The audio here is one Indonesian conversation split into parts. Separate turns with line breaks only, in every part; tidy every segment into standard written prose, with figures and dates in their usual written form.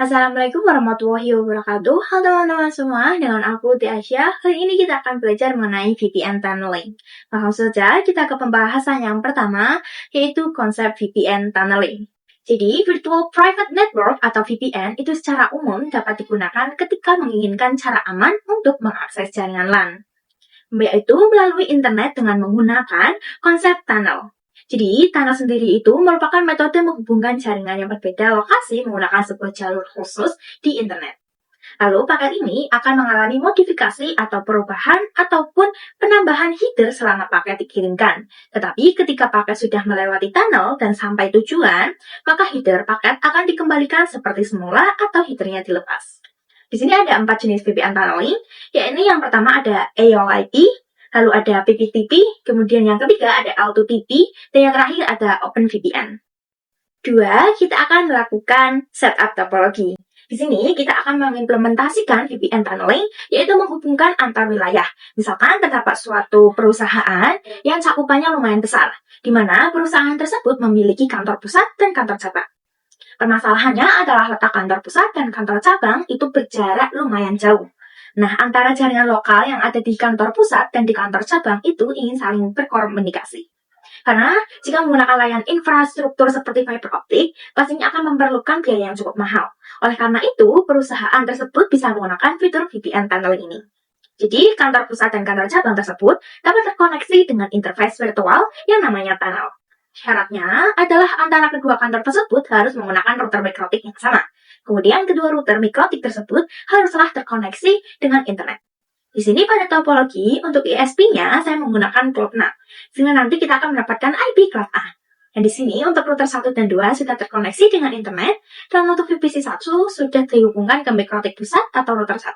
Assalamualaikum warahmatullahi wabarakatuh. Halo teman-teman semua, dengan aku Tiasya. Kali ini kita akan belajar mengenai VPN tunneling. Langsung saja kita ke pembahasan yang pertama, yaitu konsep VPN tunneling. Jadi, Virtual Private Network atau VPN itu secara umum dapat digunakan ketika menginginkan cara aman untuk mengakses jaringan LAN. Yaitu melalui internet dengan menggunakan konsep tunnel. Jadi, tunnel sendiri itu merupakan metode menghubungkan jaringan yang berbeda lokasi menggunakan sebuah jalur khusus di internet. Lalu, paket ini akan mengalami modifikasi atau perubahan ataupun penambahan header selama paket dikirimkan. Tetapi ketika paket sudah melewati tunnel dan sampai tujuan, maka header paket akan dikembalikan seperti semula atau headernya dilepas. Di sini ada 4 jenis VPN tunneling, yaitu yang pertama ada AOIP, lalu ada PPTP, kemudian yang ketiga ada L2TP, dan yang terakhir ada OpenVPN. 2, kita akan melakukan setup topologi. Di sini kita akan mengimplementasikan VPN tunneling, yaitu menghubungkan antar wilayah. Misalkan terdapat suatu perusahaan yang cakupannya lumayan besar, di mana perusahaan tersebut memiliki kantor pusat dan kantor cabang. Permasalahannya adalah letak kantor pusat dan kantor cabang itu berjarak lumayan jauh. Nah, antara jaringan lokal yang ada di kantor pusat dan di kantor cabang itu ingin saling berkomunikasi. Karena jika menggunakan layanan infrastruktur seperti fiber optik, pastinya akan memerlukan biaya yang cukup mahal. Oleh karena itu, perusahaan tersebut bisa menggunakan fitur VPN tunneling ini. Jadi, kantor pusat dan kantor cabang tersebut dapat terkoneksi dengan interface virtual yang namanya tunnel. Syaratnya adalah antara kedua kantor tersebut harus menggunakan router mikrotik yang sama. Kemudian kedua router mikrotik tersebut haruslah terkoneksi dengan internet. Di sini pada topologi untuk ISP-nya saya menggunakan Cloud NAC, sehingga nanti kita akan mendapatkan IP Class A. Dan di sini untuk router 1 dan 2 sudah terkoneksi dengan internet, dan untuk VPC 1 sudah dihubungkan ke mikrotik pusat atau router 1,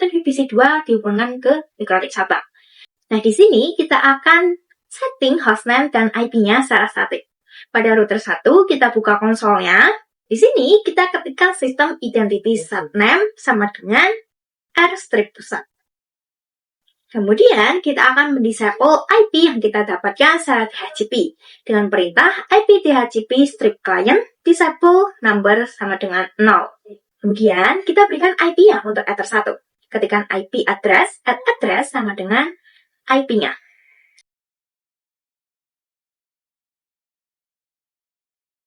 dan VPC 2 dihubungkan ke mikrotik cabang. Nah, di sini kita akan setting hostname dan IP-nya secara statik. Pada router 1 kita buka konsolnya. Di sini kita ketikkan sistem identity subname sama dengan R-strip pusat. Kemudian kita akan mendisable IP yang kita dapatkan secara DHCP dengan perintah IP DHCP strip client disable number sama dengan 0. Kemudian kita berikan IP-nya untuk ether 1. Ketikkan IP address address sama dengan IP-nya.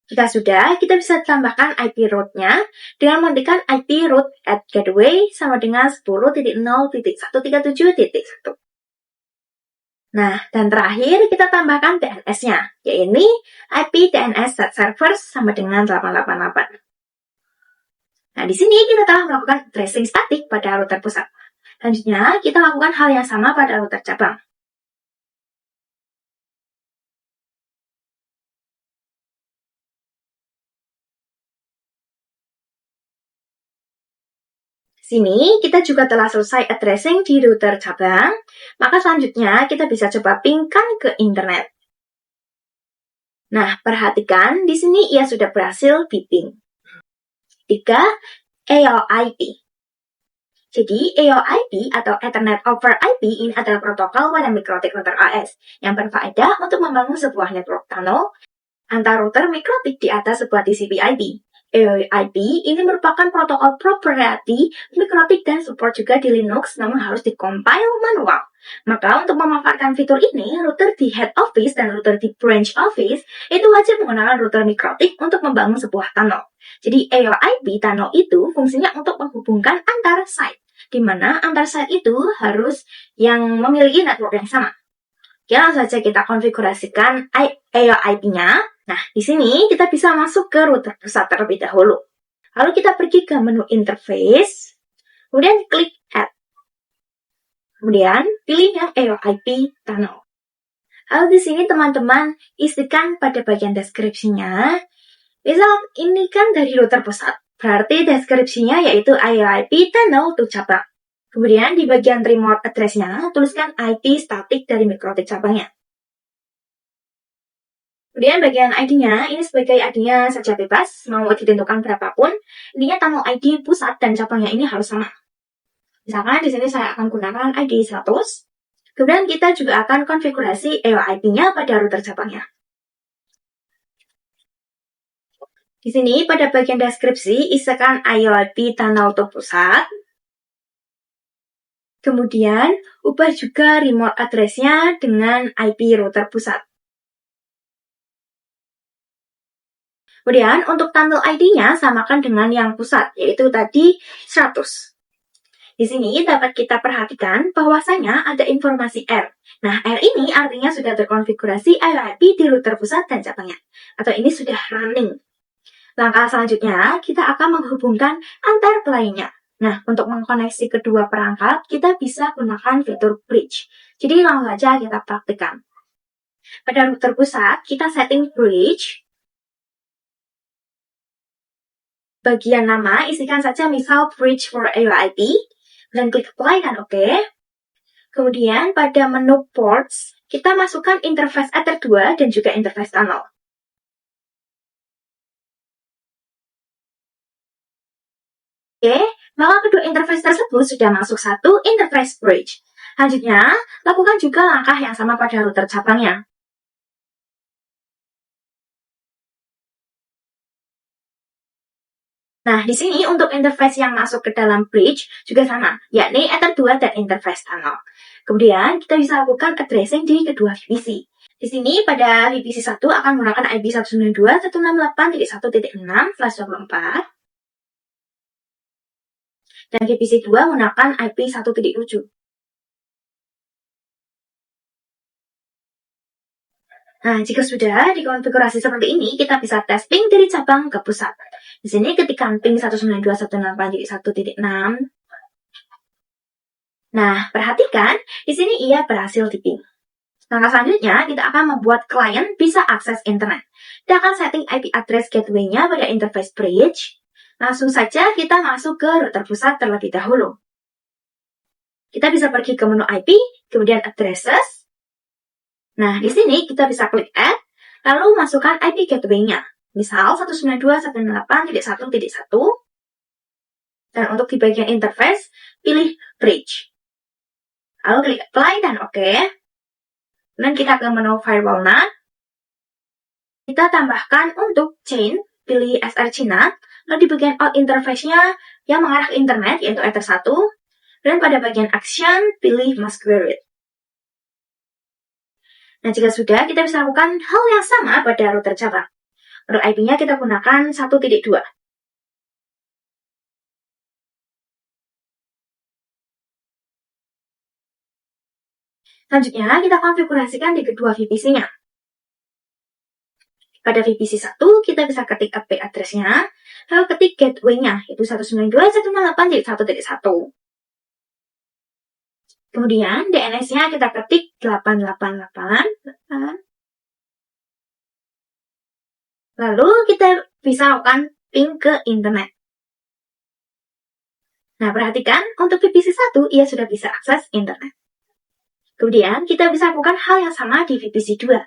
Jika sudah, kita bisa tambahkan IP route-nya dengan mengetikkan IP route at gateway sama dengan 10.0.137.1. Nah, dan terakhir kita tambahkan DNS-nya, yaitu IP DNS servers sama dengan 888. Nah, di sini kita telah melakukan tracing statik pada router pusat. Selanjutnya, kita lakukan hal yang sama pada router cabang. Sini kita juga telah selesai addressing di router cabang, maka selanjutnya kita bisa coba pingkan ke internet. Nah, perhatikan di sini ia sudah berhasil di-ping. 3. AOIP. Jadi, AOIP atau Ethernet over IP ini adalah protokol pada mikrotik router AS yang berfaedah untuk membangun sebuah network tunnel antar router mikrotik di atas sebuah TCP IP. AOIP ini merupakan protokol proprietary mikrotik dan support juga di Linux, namun harus dikompil manual. Maka untuk memanfaatkan fitur ini, router di head office dan router di branch office itu wajib menggunakan router mikrotik untuk membangun sebuah tunnel. Jadi AOIP tunnel itu fungsinya untuk menghubungkan antar site, di mana antar site itu harus yang memiliki network yang sama. Langsung saja kita konfigurasikan AOIP-nya. Nah, di sini kita bisa masuk ke router pusat terlebih dahulu. Lalu kita pergi ke menu interface, kemudian klik add. Kemudian pilih yang AOIP tunnel. Lalu di sini teman-teman isikan pada bagian deskripsinya. Misal ini kan dari router pusat, berarti deskripsinya yaitu AOIP tunnel to cabang. Kemudian di bagian remote address-nya, tuliskan IP statik dari mikrotik cabangnya. Kemudian bagian ID-nya, ini sebagai ID-nya saja bebas, mau ditentukan berapapun. Intinya tunnel ID pusat dan cabangnya ini harus sama. Misalkan di sini saya akan gunakan ID 100. Kemudian kita juga akan konfigurasi AOIP-nya pada router cabangnya. Di sini pada bagian deskripsi isikan IOIP tunnel terpusat. Kemudian ubah juga remote address-nya dengan IP router pusat. Kemudian untuk tunnel ID-nya samakan dengan yang pusat, yaitu tadi 100. Di sini dapat kita perhatikan bahwasanya ada informasi R. Nah, R ini artinya sudah terkonfigurasi IOIP di router pusat dan cabangnya. Atau ini sudah running. Langkah selanjutnya, kita akan menghubungkan antar kliennya. Nah, untuk mengkoneksi kedua perangkat, kita bisa gunakan fitur bridge. Jadi langsung saja kita praktikkan. Pada router pusat, kita setting bridge. Bagian nama, isikan saja misal bridge for IOIP. Dan klik apply dan OK. Kemudian pada menu ports, kita masukkan interface Ether 2 dan juga interface tunnel. Oke, maka kedua interface tersebut sudah masuk satu interface bridge. Selanjutnya, lakukan juga langkah yang sama pada router cabangnya. Nah, di sini untuk interface yang masuk ke dalam bridge juga sama, yakni Ether 2 dan interface tunnel. Kemudian, kita bisa lakukan addressing di kedua VPC. Di sini, pada VPC 1 akan menggunakan IP 192.168.1.6/24. Dan VPC 2 menggunakan IP 1.7. Nah, jika sudah dikonfigurasi seperti ini, kita bisa tes ping dari cabang ke pusat. Di sini ketikkan ping 192.168.1.6. Nah, perhatikan, di sini ia berhasil di ping. Langkah selanjutnya, kita akan membuat klien bisa akses internet. Kita akan setting IP address gateway-nya pada interface bridge. Langsung saja kita masuk ke router pusat terlebih dahulu. Kita bisa pergi ke menu IP, kemudian addresses. Nah, di sini kita bisa klik add, lalu masukkan IP gateway-nya. Misal 192.168.1.1. Dan untuk di bagian interface, pilih bridge. Lalu klik apply dan OK. Dan kita ke menu firewall NAT. Kita tambahkan untuk chain, pilih SRC NAT. Lalu di bagian out interface-nya yang mengarah ke internet, yaitu Ether 1. Dan pada bagian action, pilih masquerade. Nah, jika sudah, kita bisa lakukan hal yang sama pada router cabang. Untuk IP-nya kita gunakan 1.2. Selanjutnya, kita konfigurasikan di kedua VPC-nya. Pada VPC 1, kita bisa ketik IP address-nya, lalu ketik gateway-nya, yaitu 192.168.1.1. Kemudian, DNS-nya kita ketik 888. Lalu, kita bisa lakukan ping ke internet. Nah, perhatikan, untuk VPC 1, ia sudah bisa akses internet. Kemudian, kita bisa lakukan hal yang sama di VPC 2.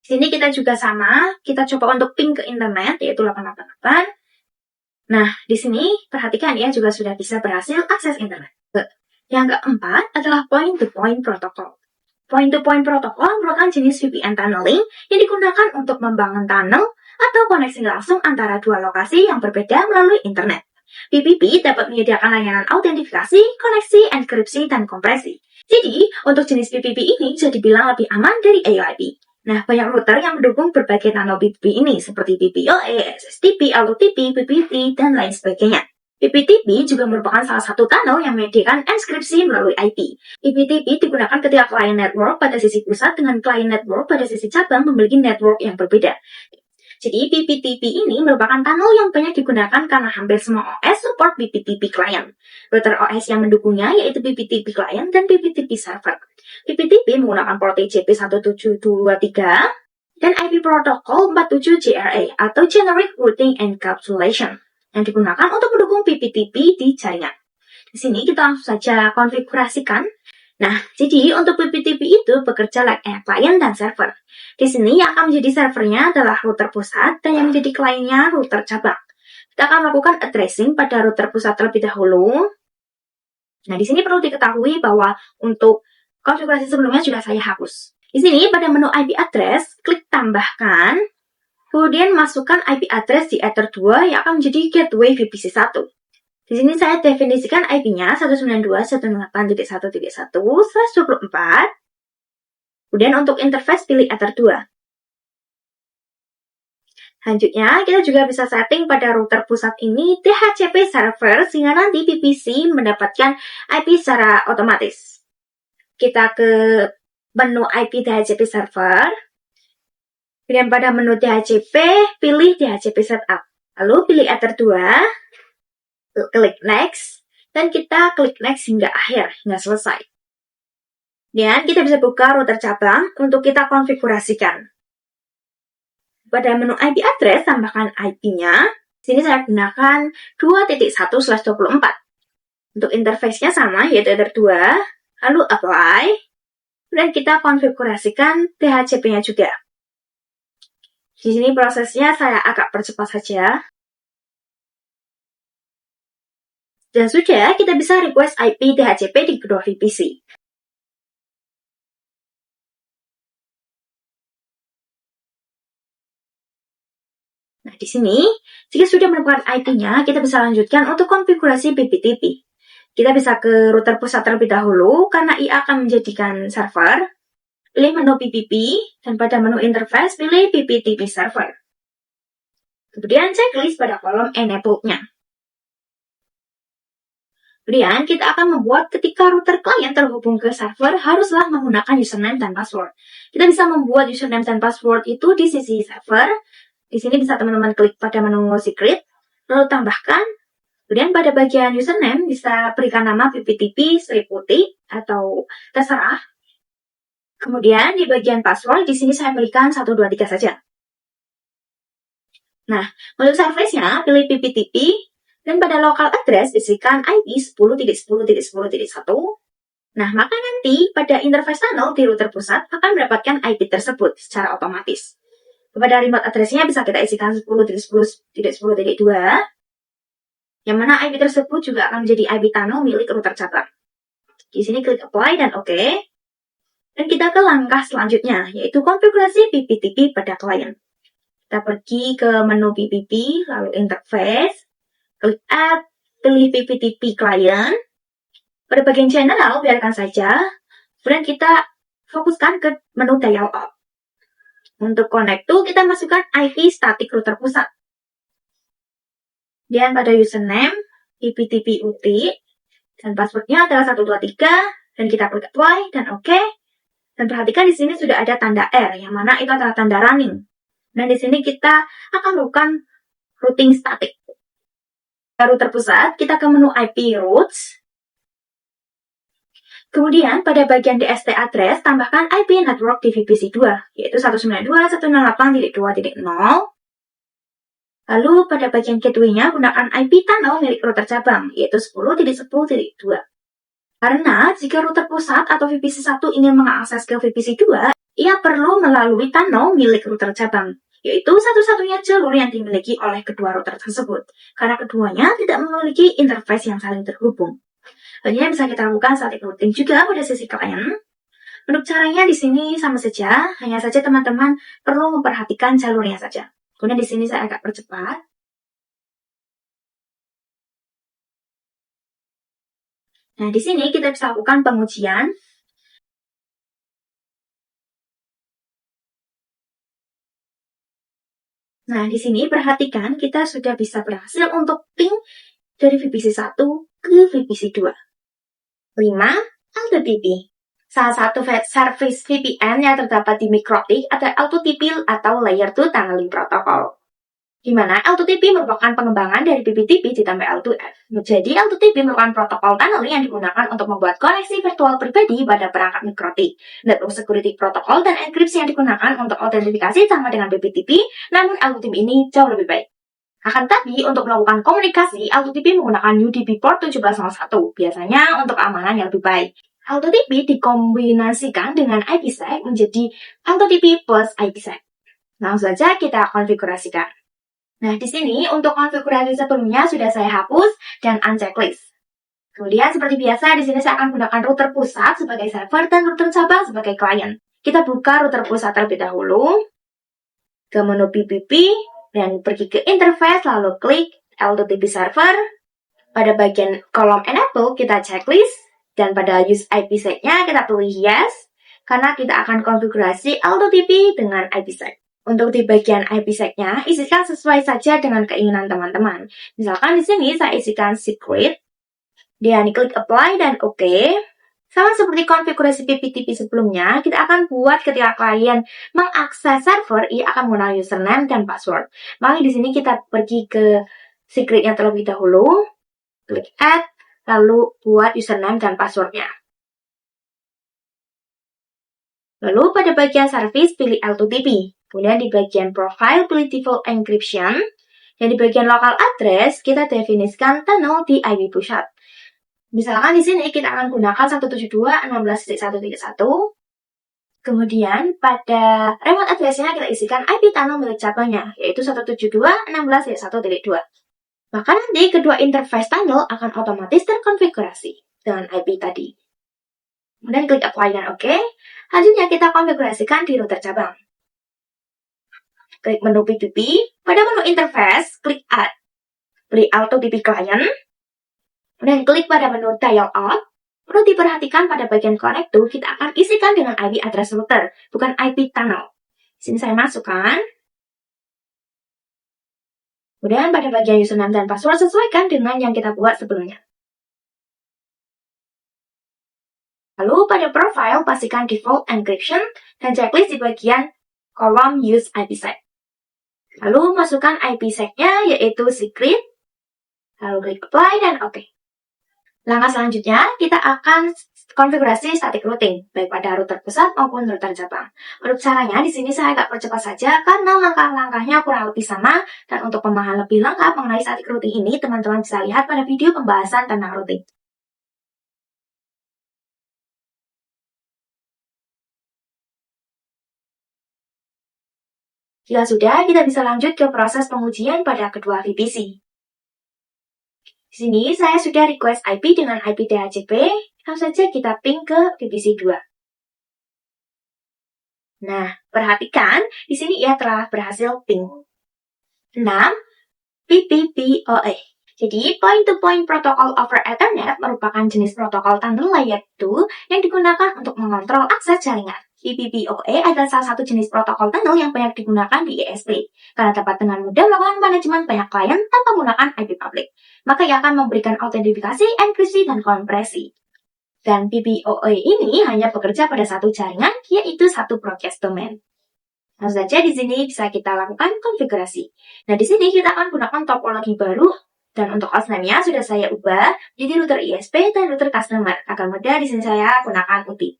Di sini kita juga sama, kita coba untuk ping ke internet, yaitu 888. Nah, di sini perhatikan ya juga sudah bisa berhasil akses internet. Yang keempat adalah point-to-point protocol. Point-to-point protocol merupakan jenis VPN tunneling yang digunakan untuk membangun tunnel atau koneksi langsung antara dua lokasi yang berbeda melalui internet. PPP dapat menyediakan layanan autentifikasi, koneksi, enkripsi, dan kompresi. Jadi, untuk jenis PPP ini bisa dibilang lebih aman dari IOIP. Nah, banyak router yang mendukung berbagai tunnel PPP ini, seperti PPOE, SSTP, LTP, PPT, dan lain sebagainya. PPTP juga merupakan salah satu tunnel yang menyediakan enkripsi melalui IP. PPTP digunakan ketika client network pada sisi pusat dengan client network pada sisi cabang memiliki network yang berbeda. Jadi, PPTP ini merupakan tunnel yang banyak digunakan karena hampir semua OS support PPTP client. Router OS yang mendukungnya yaitu PPTP client dan PPTP server. PPTP menggunakan port TCP 1723 dan IP protokol 47 GRA atau Generic Routing Encapsulation yang digunakan untuk mendukung PPTP di jaringan. Di sini kita langsung saja konfigurasikan. Nah, jadi untuk PPTP itu bekerja like client dan server. Di sini yang akan menjadi servernya adalah router pusat dan yang menjadi kliennya router cabang. Kita akan melakukan addressing pada router pusat terlebih dahulu. Nah, di sini perlu diketahui bahwa untuk konfigurasi sebelumnya sudah saya hapus. Di sini pada menu IP address, klik tambahkan, kemudian masukkan IP address di Ether 2 yang akan menjadi gateway VPC 1. Di sini saya definisikan IP-nya 192.168.1.1/24. Kemudian untuk interface pilih Ether 2. Selanjutnya, kita juga bisa setting pada router pusat ini DHCP server sehingga nanti VPC mendapatkan IP secara otomatis. Kita ke menu IP DHCP server. Kemudian pada menu DHCP, pilih DHCP setup. Lalu pilih Ether 2, klik next, dan kita klik next hingga akhir, hingga selesai. Dan kita bisa buka router cabang untuk kita konfigurasikan. Pada menu IP address, tambahkan IP-nya. Di sini saya gunakan 2.1/24. Untuk interface-nya sama, yaitu Ether 2. Lalu apply. Dan kita konfigurasikan DHCP-nya juga. Di sini prosesnya saya agak percepat saja. Dan sudah, kita bisa request IP DHCP di kedua VPC. Nah, di sini, jika sudah menemukan IP-nya, kita bisa lanjutkan untuk konfigurasi BPTP. Kita bisa ke router pusat terlebih dahulu, karena ia akan menjadikan server. Pilih menu PPP, dan pada menu interface, pilih BPTP server. Kemudian checklist pada kolom enable-nya. Kemudian, kita akan membuat ketika router klien terhubung ke server, haruslah menggunakan username dan password. Kita bisa membuat username dan password itu di sisi server. Di sini bisa teman-teman klik pada menu secret, lalu tambahkan. Kemudian pada bagian username bisa berikan nama BPTP Seliputi atau terserah. Kemudian di bagian password di sini saya berikan 123 saja. Nah, untuk service-nya pilih BPTP dan pada local address isikan IP 10.10.10.1. Nah, maka nanti pada interface tunnel di router pusat akan mendapatkan IP tersebut secara otomatis. Kepada remote address-nya bisa kita isikan 10.10.10.2, yang mana IP tersebut juga akan menjadi IP tunnel milik router cabang. Di sini klik apply dan OK. Dan kita ke langkah selanjutnya, yaitu konfigurasi BPTP pada klien. Kita pergi ke menu BPP, lalu interface, klik add, pilih BPTP client. Pada bagian general, biarkan saja. Kemudian kita fokuskan ke menu dial out. Untuk connect to, kita masukkan IP static router pusat. Dan pada username, BPTP UT, dan passwordnya adalah 123, dan kita klik apply, dan OK. Dan perhatikan di sini sudah ada tanda R, yang mana itu adalah tanda running. Dan di sini kita akan melakukan routing static. Router pusat, kita ke menu IP routes. Kemudian, pada bagian DST address, tambahkan IP network di VPC 2, yaitu 192.168.2.0. Lalu, pada bagian gateway-nya, gunakan IP tunnel milik router cabang, yaitu 10.10.2. Karena, jika router pusat atau VPC 1 ingin mengakses ke VPC 2, ia perlu melalui tunnel milik router cabang, yaitu satu-satunya jalur yang dimiliki oleh kedua router tersebut, karena keduanya tidak memiliki interface yang saling terhubung. Selanjutnya bisa kita lakukan static routing juga pada sisi klien. Untuk caranya di sini sama saja, hanya saja teman-teman perlu memperhatikan jalurnya saja. Kemudian di sini saya agak percepat. Nah, di sini kita bisa lakukan pengujian. Nah, di sini perhatikan kita sudah bisa berhasil untuk ping dari VPC 1 ke VPC 2. 5. AutoTP. Salah satu service VPN yang terdapat di Mikrotik adalah AutoTP atau Layer 2 Tunneling Protocol, di mana AutoTP merupakan pengembangan dari BPTP ditambah L2F. Jadi, AutoTP merupakan protokol tunneling yang digunakan untuk membuat koneksi virtual pribadi pada perangkat Mikrotik. Network Security Protocol dan enkripsi yang digunakan untuk autentifikasi sama dengan BPTP, namun AutoTP ini jauh lebih baik. Akan tetapi, untuk melakukan komunikasi, AutoTP menggunakan UDP port 1701, biasanya untuk keamanan yang lebih baik. AutoTP dikombinasikan dengan IPsec menjadi AutoTP plus IPsec. Langsung saja kita konfigurasikan. Nah, di sini untuk konfigurasi sebelumnya sudah saya hapus dan unchecklist. Kemudian seperti biasa, di sini saya akan gunakan router pusat sebagai server dan router cabang sebagai klien. Kita buka router pusat terlebih dahulu, ke menu PPP, dan pergi ke interface, lalu klik L2TP server. Pada bagian kolom enable, kita checklist, dan pada use IPsec-nya kita pilih yes, karena kita akan konfigurasi L2TP dengan IPsec. Untuk di bagian IPsec-nya, isikan sesuai saja dengan keinginan teman-teman. Misalkan di sini saya isikan secret, dan klik apply dan OK. Sama seperti konfigurasi PPTP sebelumnya, kita akan buat ketika klien mengakses server, ia akan menggunakan username dan password. Maka di sini kita pergi ke secretnya terlebih dahulu, klik add, lalu buat username dan passwordnya. Lalu pada bagian service, pilih L2TP. Kemudian di bagian profile, pilih default encryption. Dan di bagian local address, kita definisikan tunnel di IP pusat. Misalkan di sini kita akan gunakan 172.16.1.1. Kemudian pada remote address-nya kita isikan IP tunnel milik cabangnya, yaitu 172.16.1.2. Maka nanti kedua interface tunnel akan otomatis terkonfigurasi dengan IP tadi. Kemudian klik apply dan OK. Selanjutnya kita konfigurasikan di router cabang. Klik menu PPP, pada menu interface, klik add. Pilih L2TP client, dan klik pada menu dial out. Perlu diperhatikan pada bagian connect to, kita akan isikan dengan IP address router, bukan IP tunnel. Di sini saya masukkan. Kemudian pada bagian username dan password sesuaikan dengan yang kita buat sebelumnya. Lalu pada profile pastikan default encryption dan checklist di bagian kolom use IPsec. Lalu masukkan IPsec-nya yaitu secret. Lalu klik apply dan OK. Langkah selanjutnya kita akan konfigurasi static routing baik pada router pusat maupun router cabang. Untuk caranya di sini saya agak percepat saja karena langkah-langkahnya kurang lebih sama, dan untuk pemahaman lebih lengkap mengenai static routing ini teman-teman bisa lihat pada video pembahasan tentang routing. Jika sudah, kita bisa lanjut ke proses pengujian pada kedua VPC. Di sini saya sudah request IP dengan IP DHCP, langsung saja kita ping ke VPC 2. Nah, perhatikan, di sini ia telah berhasil ping. 6. PPPoE. Jadi, Point-to-Point Protocol over Ethernet merupakan jenis protokol tunnel layer 2 yang digunakan untuk mengontrol akses jaringan. PPPoE adalah salah satu jenis protokol tunnel yang banyak digunakan di ISP, karena dapat dengan mudah melakukan manajemen banyak klien tanpa menggunakan IP public. Maka ia akan memberikan autentifikasi, enkripsi, dan kompresi. Dan PPPoE ini hanya bekerja pada satu jaringan, yaitu satu broadcast domain. Langsung saja di sini bisa kita lakukan konfigurasi. Nah, di sini kita akan gunakan topologi baru, dan untuk hostname-nya sudah saya ubah jadi router ISP dan router customer. Agar mudah di sini saya gunakan UTI.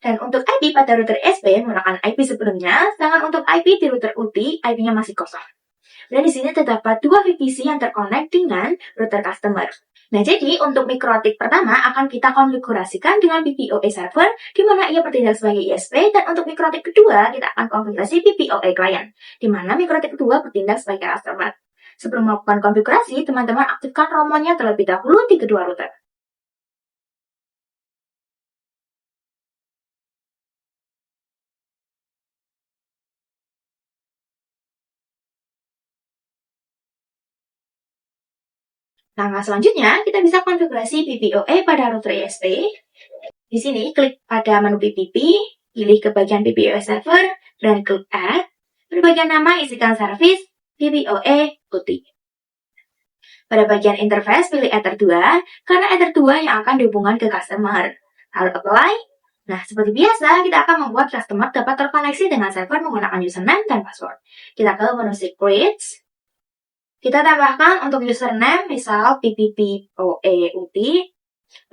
Dan untuk IP pada router ISP menggunakan IP sebelumnya, sedangkan untuk IP di router UTI, IP-nya masih kosong. Dan di sini terdapat dua VPC yang terkonek dengan router customer. Nah, jadi untuk mikrotik pertama akan kita konfigurasikan dengan PPoE server, di mana ia bertindak sebagai ISP, dan untuk mikrotik kedua kita akan konfigurasi PPoE client, di mana mikrotik kedua bertindak sebagai customer. Sebelum melakukan konfigurasi, teman-teman aktifkan romonnya terlebih dahulu di kedua router. Langkah selanjutnya, kita bisa konfigurasi PPoE pada router ISP. Di sini, klik pada menu PPP, pilih ke bagian PPoE server, dan klik add. Pada bagian nama, isikan service PPoE UTI. Pada bagian interface, pilih Ether 2, karena Ether 2 yang akan dihubungkan ke customer. Lalu apply. Nah, seperti biasa, kita akan membuat customer dapat terkoneksi dengan server menggunakan username dan password. Kita ke menu secrets. Kita tambahkan untuk username, misal PPPoE UTI.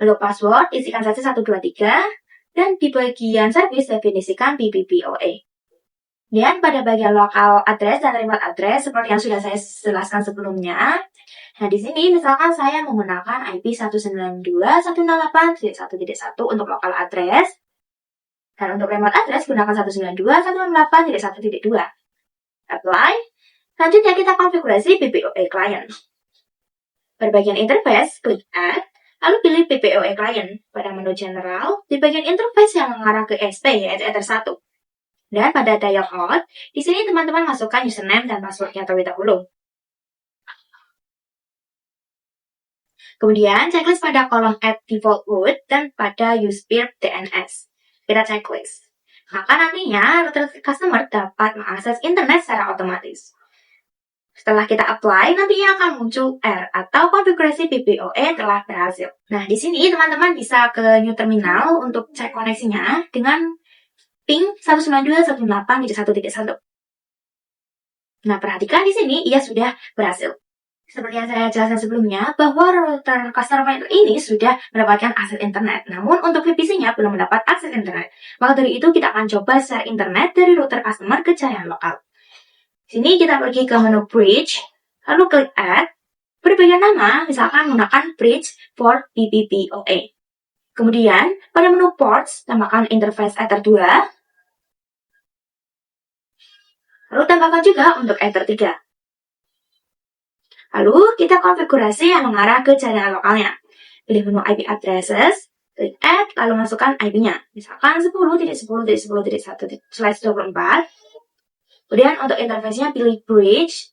Untuk password, isikan saja 123. Dan di bagian service, definisikan PPPoE. Dan pada bagian local address dan remote address, seperti yang sudah saya jelaskan sebelumnya. Nah, di sini misalkan saya menggunakan IP 192.168.1.1 untuk local address. Dan untuk remote address, gunakan 192.168.1.2. Apply. Selanjutnya kita konfigurasi PPoE client. Pada bagian interface, klik add. Lalu pilih PPOE Client. Pada menu General, di bagian interface yang mengarah ke ESP, yaitu Ether 1. Dan pada dialog out, di sini teman-teman masukkan username dan passwordnya terlebih dahulu. Kemudian, checklist pada kolom Add Default Route dan pada Use Peer DNS. Kita checklist. Maka nantinya router customer dapat mengakses internet secara otomatis. Setelah kita apply, nantinya akan muncul error atau konfigurasi PPOE telah berhasil. Nah, di sini teman-teman bisa ke New Terminal untuk cek koneksinya dengan ping 192.168.1.1. Nah, perhatikan di sini ia sudah berhasil. Seperti yang saya jelaskan sebelumnya, bahwa router customer ini sudah mendapatkan akses internet. Namun, untuk VPC-nya belum mendapat akses internet. Maka dari itu, kita akan coba share internet dari router customer ke jaringan lokal. Sini kita pergi ke menu Bridge, lalu klik Add. Beri bagian nama, misalkan menggunakan Bridge for PPPoE. Kemudian, pada menu Ports, tambahkan interface Ether 2. Lalu tambahkan juga untuk Ether 3. Lalu, kita konfigurasi yang mengarah ke jaringan lokalnya. Pilih menu IP addresses, klik Add, lalu masukkan IP-nya. Misalkan 10.10.10.1/24. Kemudian, untuk interface-nya pilih Bridge,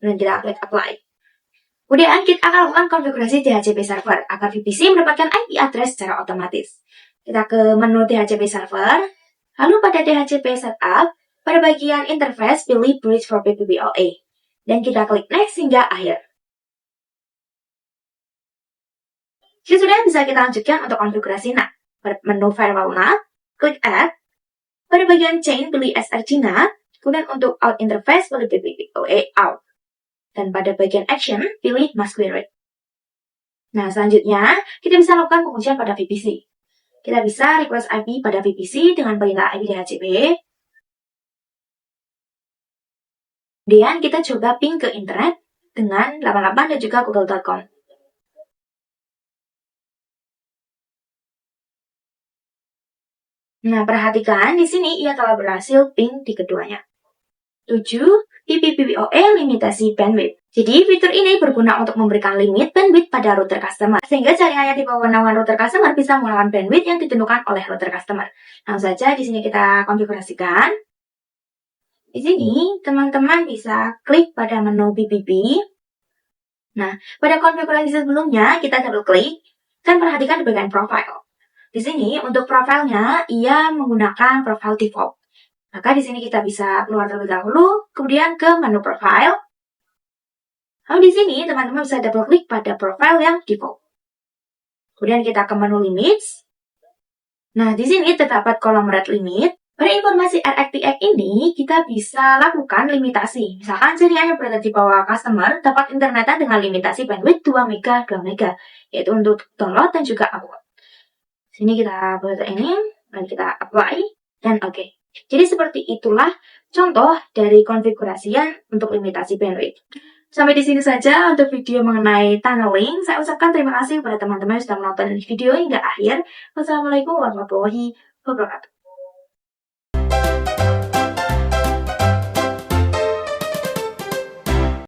dan kita klik Apply. Kemudian, kita akan lakukan konfigurasi DHCP server agar VPC mendapatkan IP address secara otomatis. Kita ke menu DHCP server, lalu pada DHCP Setup, pada bagian interface pilih Bridge for PPPoE. Dan kita klik Next hingga akhir. Jika sudah, bisa kita lanjutkan untuk konfigurasi NAT. Pada menu Firewall NAT, klik Add. Pada bagian Chain, pilih SRC NAT. Kemudian untuk Out Interface, pilih PPPoE Out. Dan pada bagian Action, pilih Mask Query. Nah, selanjutnya, kita bisa lakukan pengujian pada VPC. Kita bisa request IP pada VPC dengan perintah IP DHCP. Kemudian kita coba ping ke internet dengan 88 dan juga google.com. Nah, perhatikan di sini ia telah berhasil ping di keduanya. 7. PPPoE limitasi bandwidth. Jadi, fitur ini berguna untuk memberikan limit bandwidth pada router customer, sehingga jaringannya di bawah naungan router customer bisa menggunakan bandwidth yang ditentukan oleh router customer. Langsung saja di sini kita konfigurasikan. Di sini, teman-teman bisa klik pada menu PPP. Nah, pada konfigurasi sebelumnya, kita double klik dan perhatikan di bagian profile. Di sini, untuk profilnya, ia menggunakan profile default. Maka di sini kita bisa keluar terlebih dahulu, kemudian ke menu profile. Lalu di sini, teman-teman bisa double klik pada profile yang default. Kemudian kita ke menu limits. Nah, di sini terdapat kolom red limit. Pada informasi RxTX ini, kita bisa lakukan limitasi. Misalkan jaringan yang berada di bawah customer dapat internetan dengan limitasi bandwidth 2 MB, 2 MB, yaitu untuk download dan juga upload. Sini kita buat ini, dan kita apply, dan oke. Jadi seperti itulah contoh dari konfigurasian untuk limitasi bandwidth. Sampai di sini saja untuk video mengenai tunneling. Saya ucapkan terima kasih kepada teman-teman yang sudah menonton video hingga akhir. Wassalamualaikum warahmatullahi wabarakatuh.